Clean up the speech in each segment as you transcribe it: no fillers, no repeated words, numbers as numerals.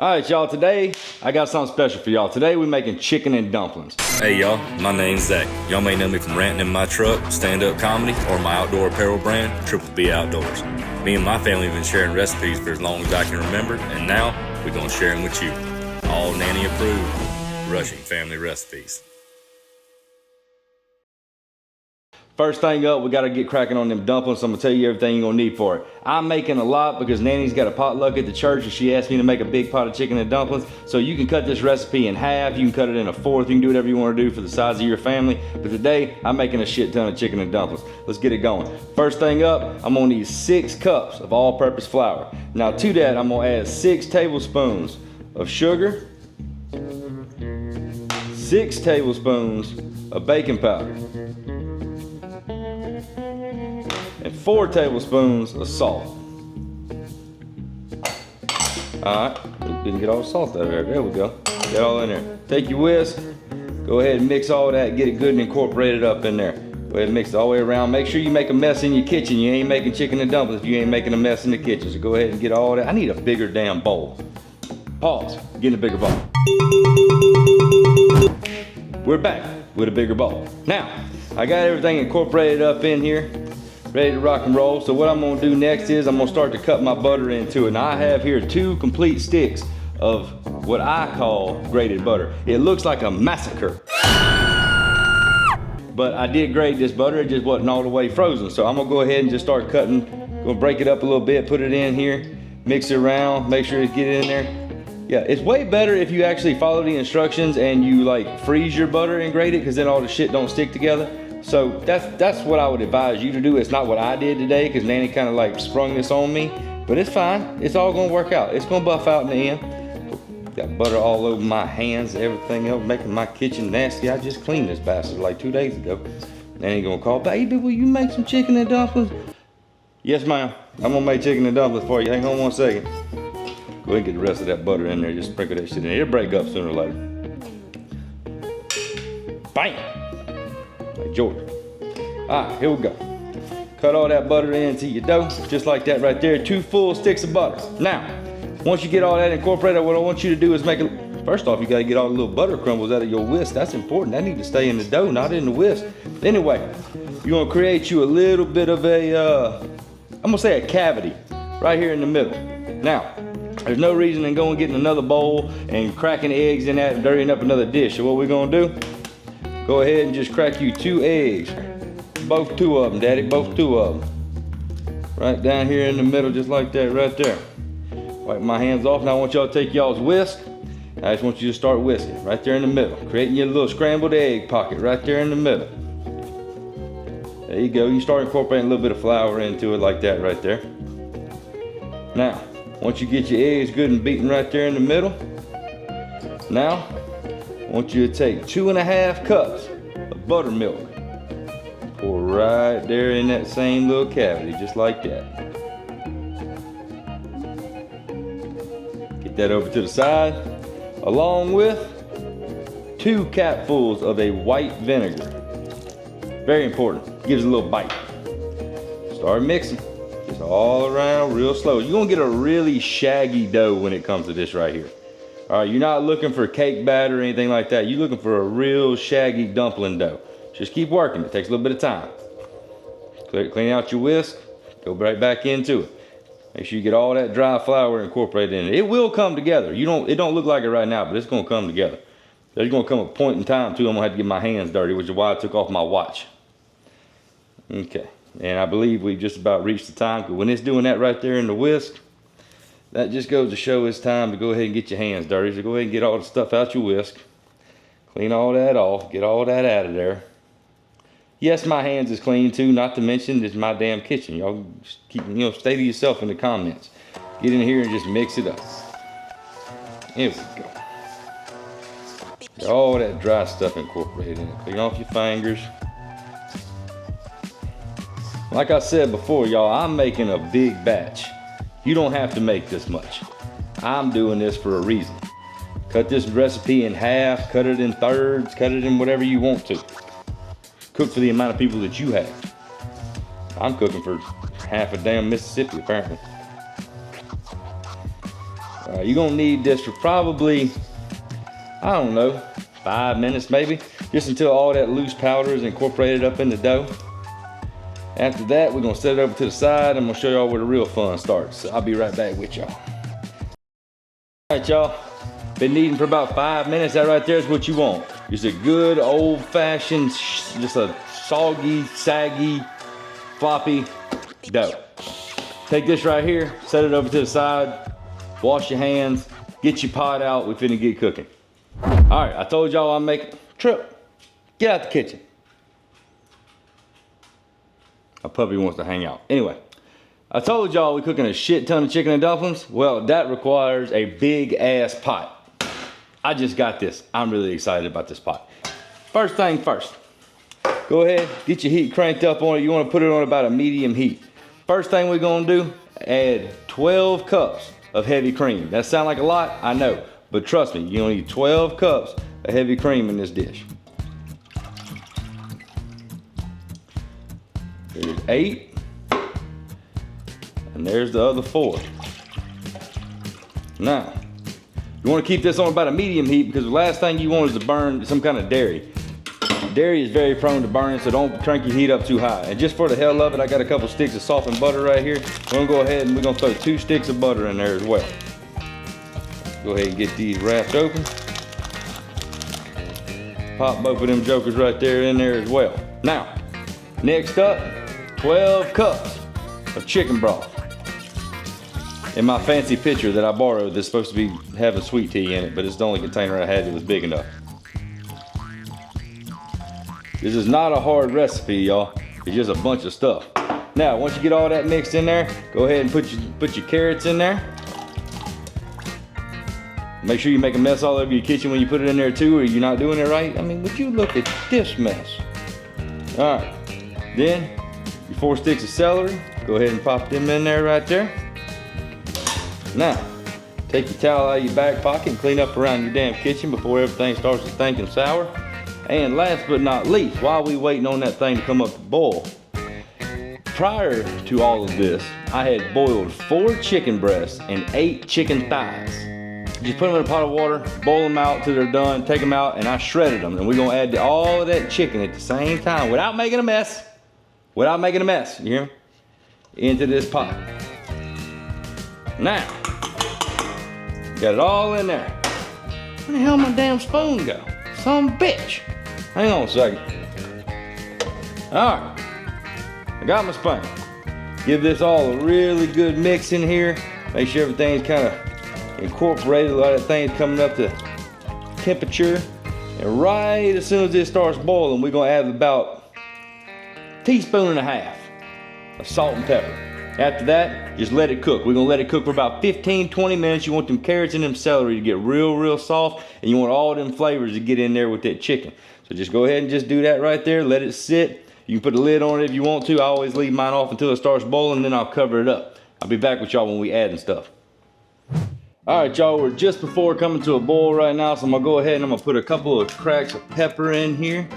All right, y'all, today I got something special for y'all. Today we're making chicken and dumplings. Hey y'all, my name's Zach. Y'all may know me from ranting in my truck, stand-up comedy, or my outdoor apparel brand, Triple B Outdoors. Me and my family have been sharing recipes for as long as I can remember, and now we're gonna share them with you. All nanny approved, Rushing family recipes. First thing up, we gotta get cracking on them dumplings, so I'm gonna tell you everything you're gonna need for it. I'm making a lot because Nanny's got a potluck at the church and she asked me to make a big pot of chicken and dumplings. So you can cut this recipe in half, you can cut it in a fourth, you can do whatever you wanna do for the size of your family. But today, I'm making a shit ton of chicken and dumplings. Let's get it going. First thing up, I'm gonna need 6 cups of all-purpose flour. Now to that, I'm gonna add 6 tablespoons of sugar, 6 tablespoons of baking powder, and 4 tablespoons of salt. All right, didn't get all the salt out of there. There we go. Get all in there. Take your whisk, go ahead and mix all that, get it good and incorporate it up in there. Go ahead and mix it all the way around. Make sure you make a mess in your kitchen. You ain't making chicken and dumplings if you ain't making a mess in the kitchen. So go ahead and get all that. I need a bigger damn bowl. Pause, get in a bigger bowl. We're back with a bigger bowl. Now, I got everything incorporated up in here, ready to rock and roll. So what I'm gonna do next is I'm gonna start to cut my butter into it. Now I have here 2 complete sticks of what I call grated butter. It looks like a massacre. But I did grate this butter, it just wasn't all the way frozen. So I'm gonna go ahead and just start cutting, gonna break it up a little bit, put it in here, mix it around, make sure it get in there. Yeah, it's way better if you actually follow the instructions and you like freeze your butter and grate it, because then all the shit don't stick together. So that's what I would advise you to do. It's not what I did today because Nanny kind of like sprung this on me, but it's fine. It's all gonna work out. It's gonna buff out in the end. Got butter all over my hands, everything else, making my kitchen nasty. I just cleaned this bastard like 2 days ago. Nanny gonna call, baby, will you make some chicken and dumplings? Yes, ma'am. I'm gonna make chicken and dumplings for you. Hang on 1 second. Go ahead and get the rest of that butter in there. Just sprinkle that shit in there. It'll break up sooner or later. Bam! Like Jordan. All right, here we go. Cut all that butter into your dough, just like that right there. 2 full sticks of butter. Now, once you get all that incorporated, what I want you to do is make it, first off, you gotta get all the little butter crumbles out of your whisk. That's important. That need to stay in the dough, not in the whisk. Anyway, you're gonna create you a little bit of a, I'm gonna say a cavity right here in the middle. Now, there's no reason in going getting another bowl and cracking eggs in that and dirtying up another dish. So what we're gonna do, go ahead and just crack you 2 eggs. Both 2 of them, Daddy, both 2 of them. Right down here in the middle, just like that, right there. Wipe my hands off. Now I want y'all to take y'all's whisk. I just want you to start whisking right there in the middle. Creating your little scrambled egg pocket right there in the middle. There you go. You start incorporating a little bit of flour into it like that right there. Now, once you get your eggs good and beaten right there in the middle, now I want you to take 2½ cups of buttermilk. Pour right there in that same little cavity, just like that. Get that over to the side, along with 2 capfuls of a white vinegar. Very important, gives it a little bite. Start mixing, just all around real slow. You're gonna get a really shaggy dough when it comes to this right here. All right, you're not looking for cake batter or anything like that. You're looking for a real shaggy dumpling dough. Just keep working, it takes a little bit of time. Clean out your whisk, go right back into it. Make sure you get all that dry flour incorporated in it. It will come together. It don't look like it right now, but it's gonna come together. There's gonna come a point in time too, I'm gonna have to get my hands dirty, which is why I took off my watch. Okay, and I believe we've just about reached the time, because when it's doing that right there in the whisk, that just goes to show it's time to go ahead and get your hands dirty. So go ahead and get all the stuff out your whisk. Clean all that off, get all that out of there. Yes, my hands is clean too, not to mention it's my damn kitchen. Y'all keep, stay to yourself in the comments. Get in here and just mix it up. Here we go. Get all that dry stuff incorporated in it. Clean off your fingers. Like I said before, y'all, I'm making a big batch. You don't have to make this much. I'm doing this for a reason. Cut this recipe in half, cut it in thirds, cut it in whatever you want to. Cook for the amount of people that you have. I'm cooking for half a damn Mississippi, apparently. You're gonna need this for probably, I don't know, 5 minutes maybe, just until all that loose powder is incorporated up in the dough. After that, we're gonna set it over to the side. I'm gonna show y'all where the real fun starts. So I'll be right back with y'all. All right, y'all, been kneading for about 5 minutes. That right there is what you want. Just a good old-fashioned, just a soggy, saggy, floppy dough. Take this right here, set it over to the side, wash your hands, get your pot out, we finna get cooking. All right, I told y'all I'm making Trip, get out the kitchen. My puppy wants to hang out. Anyway, I told y'all we're cooking a shit ton of chicken and dumplings. Well, that requires a big ass pot. I just got this. I'm really excited about this pot. First thing first, go ahead, get your heat cranked up on it. You wanna put it on about a medium heat. First thing we're gonna do, add 12 cups of heavy cream. That sound like a lot, I know, but trust me, you only need 12 cups of heavy cream in this dish. There's 8, and there's the other 4. Now, you want to keep this on about a medium heat because the last thing you want is to burn some kind of dairy. Dairy is very prone to burning, so don't crank your heat up too high. And just for the hell of it, I got a couple sticks of softened butter right here. We're gonna go ahead and we're gonna throw 2 sticks of butter in there as well. Go ahead and get these wrapped open. Pop both of them jokers right there in there as well. Now, next up, 12 cups of chicken broth. In my fancy pitcher that I borrowed that's supposed to be having sweet tea in it, but it's the only container I had that was big enough. This is not a hard recipe, y'all. It's just a bunch of stuff. Now, once you get all that mixed in there, go ahead and put your carrots in there. Make sure you make a mess all over your kitchen when you put it in there too, or you're not doing it right. I mean, would you look at this mess? All right, then your 4 sticks of celery. Go ahead and pop them in there right there. Now, take your towel out of your back pocket and clean up around your damn kitchen before everything starts to stink and sour. And last but not least, while we waiting on that thing to come up to boil, prior to all of this, I had boiled 4 chicken breasts and 8 chicken thighs. Just put them in a pot of water, boil them out till they're done, take them out, and I shredded them. And we're gonna add all of that chicken at the same time without making a mess. Without making a mess, you hear me? Into this pot. Now, got it all in there. Where the hell my damn spoon go? Some bitch. Hang on a second. All right, I got my spoon. Give this all a really good mix in here. Make sure everything's kind of incorporated, a lot of things coming up to temperature. And right as soon as this starts boiling, we're gonna add about a teaspoon and a half of salt and pepper. After that, just let it cook. We're gonna let it cook for about 15-20 minutes. You want them carrots and them celery to get real soft, and you want all them flavors to get in there with that chicken. So just go ahead and just do that right there. Let it sit. You can put a lid on it if you want to. I always leave mine off until it starts boiling, then I'll cover it up. I'll be back with y'all when we add and stuff. All right, y'all, we're just before coming to a boil right now, so I'm gonna go ahead and I'm gonna put a couple of cracks of pepper in here.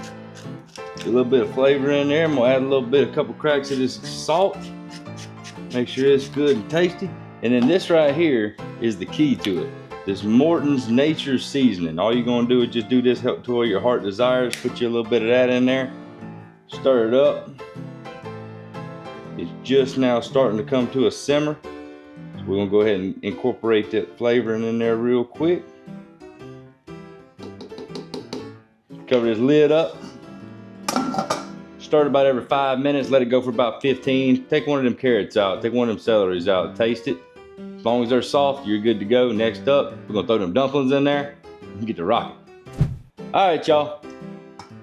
Get a little bit of flavor in there. I'm gonna add a couple cracks of this salt. Make sure it's good and tasty. And then this right here is the key to it. This Morton's Nature Seasoning. All you're gonna do is just do this to what your heart desires. Put you a little bit of that in there. Stir it up. It's just now starting to come to a simmer. So we're gonna go ahead and incorporate that flavoring in there real quick. Cover this lid up. Stir it about every 5 minutes. Let it go for about 15. Take one of them carrots out. Take one of them celeries out. Taste it. As long as they're soft, you're good to go. Next up, we're gonna throw them dumplings in there and get to rocking. All right, y'all.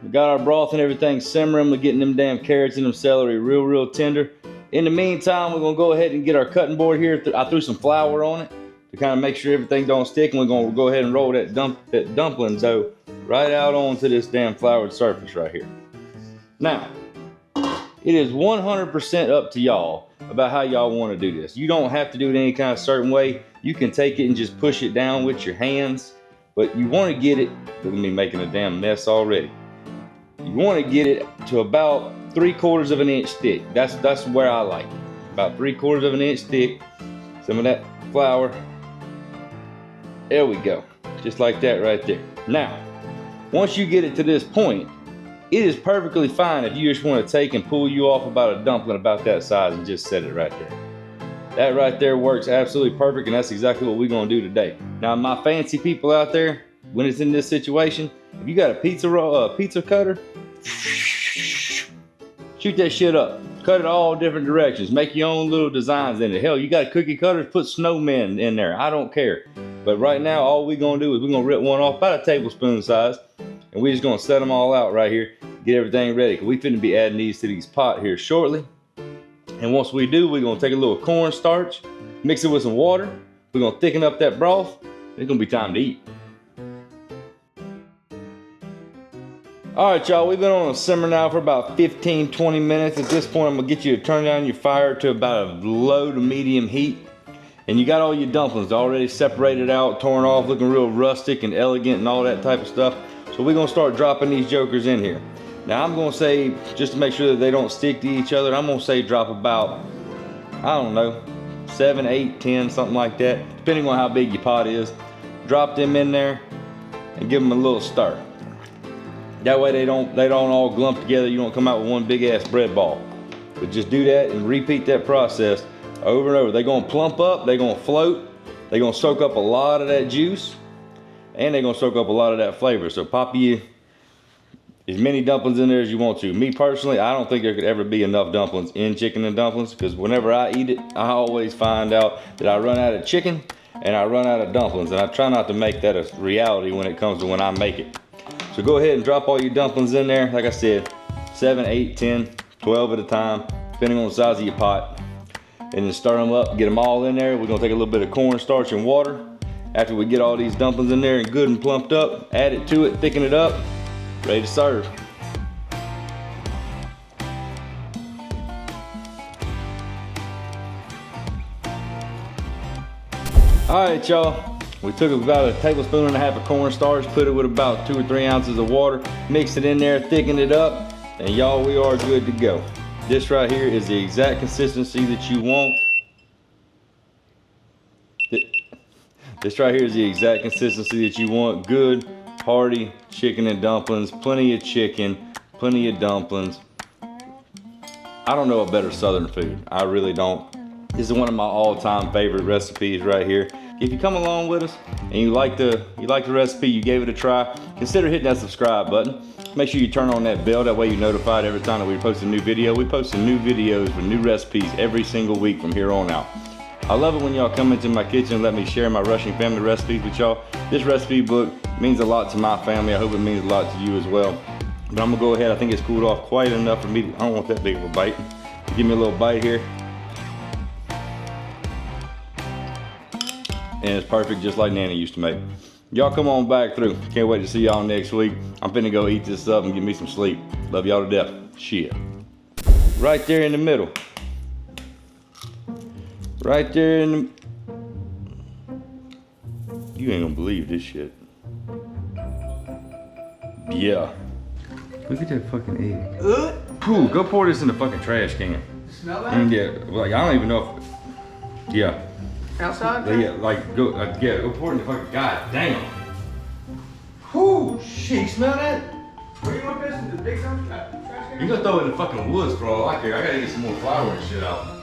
We got our broth and everything simmering. We're getting them damn carrots and them celery real tender. In the meantime, we're gonna go ahead and get our cutting board here. I threw some flour on it to kind of make sure everything don't stick, and we're gonna go ahead and roll that dumpling dough right out onto this damn floured surface right here. Now, it is 100% up to y'all about how y'all want to do this. You don't have to do it any kind of certain way. You can take it and just push it down with your hands, but you want to get it, look at me making a damn mess already. You want to get it to about 3/4 of an inch thick. That's where I like it. About 3/4 of an inch thick. Some of that flour There we go. Just like that right there. Now, once you get it to this point, it is perfectly fine if you just want to take and pull you off about a dumpling about that size and just set it right there. That right there works absolutely perfect, and that's exactly what we're gonna do today. Now, my fancy people out there, when it's in this situation, if you got a pizza cutter, shoot that shit up. Cut it all different directions. Make your own little designs in it. Hell, you got a cookie cutter, put snowmen in there. I don't care. But right now, all we're gonna do is we're gonna rip one off about a tablespoon size, and we're just gonna set them all out right here, get everything ready. Cause we finna be adding these to these pot here shortly. And once we do, we're gonna take a little cornstarch, mix it with some water. We're gonna thicken up that broth. It's gonna be time to eat. All right, y'all, we've been on a simmer now for about 15-20 minutes. At this point, I'm gonna get you to turn down your fire to about a low to medium heat. And you got all your dumplings already separated out, torn off, looking real rustic and elegant and all that type of stuff. So we're gonna start dropping these jokers in here. Now I'm gonna say, just to make sure that they don't stick to each other, I'm gonna say drop about, I don't know, 7, 8, 10, something like that, depending on how big your pot is. Drop them in there and give them a little stir. That way they don't all glump together. You don't come out with one big ass bread ball. But just do that and repeat that process over and over. They're gonna plump up, they're gonna float, they're gonna soak up a lot of that juice, and they're gonna soak up a lot of that flavor. So pop you as many dumplings in there as you want to. Me personally, I don't think there could ever be enough dumplings in chicken and dumplings, because whenever I eat it, I always find out that I run out of chicken and I run out of dumplings, and I try not to make that a reality when it comes to when I make it. So go ahead and drop all your dumplings in there. Like I said, 7, 8, 10, 12 at a time, depending on the size of your pot. And then stir them up, get them all in there. We're gonna take a little bit of cornstarch and water. After we get all these dumplings in there and good and plumped up, add it to it, thicken it up, ready to serve. All right, y'all. We took about a tablespoon and a half of cornstarch, put it with about 2 or 3 ounces of water, mixed it in there, thickened it up, and y'all, we are good to go. This right here is the exact consistency that you want. This right here is the exact consistency that you want. Good, hearty chicken and dumplings, plenty of chicken, plenty of dumplings. I don't know a better Southern food. I really don't. This is one of my all-time favorite recipes right here. If you come along with us and you like the recipe, you gave it a try, consider hitting that subscribe button. Make sure you turn on that bell, that way you're notified every time that we post a new video. We post new videos with new recipes every single week from here on out. I love it when y'all come into my kitchen and let me share my Rushing family recipes with y'all. This recipe book means a lot to my family. I hope it means a lot to you as well. But I'm gonna go ahead, I think it's cooled off quite enough for me I don't want that big of a bite. Give me a little bite here. And it's perfect, just like Nanny used to make. Y'all come on back through. Can't wait to see y'all next week. I'm finna go eat this up and get me some sleep. Love y'all to death. Shit. Right there in the middle. Right there in the... You ain't gonna believe this shit. Yeah. Look at that fucking egg. Pooh, go pour this in the fucking trash can. Smell that? Yeah, like I don't even know if... Yeah. Outside? Yeah, like go pour it in the fucking, god damn. Whoo, shit, you smell that? Where you want this? In the big trash can? You gonna throw it in the fucking woods for all I care. I gotta get some more flour and shit out.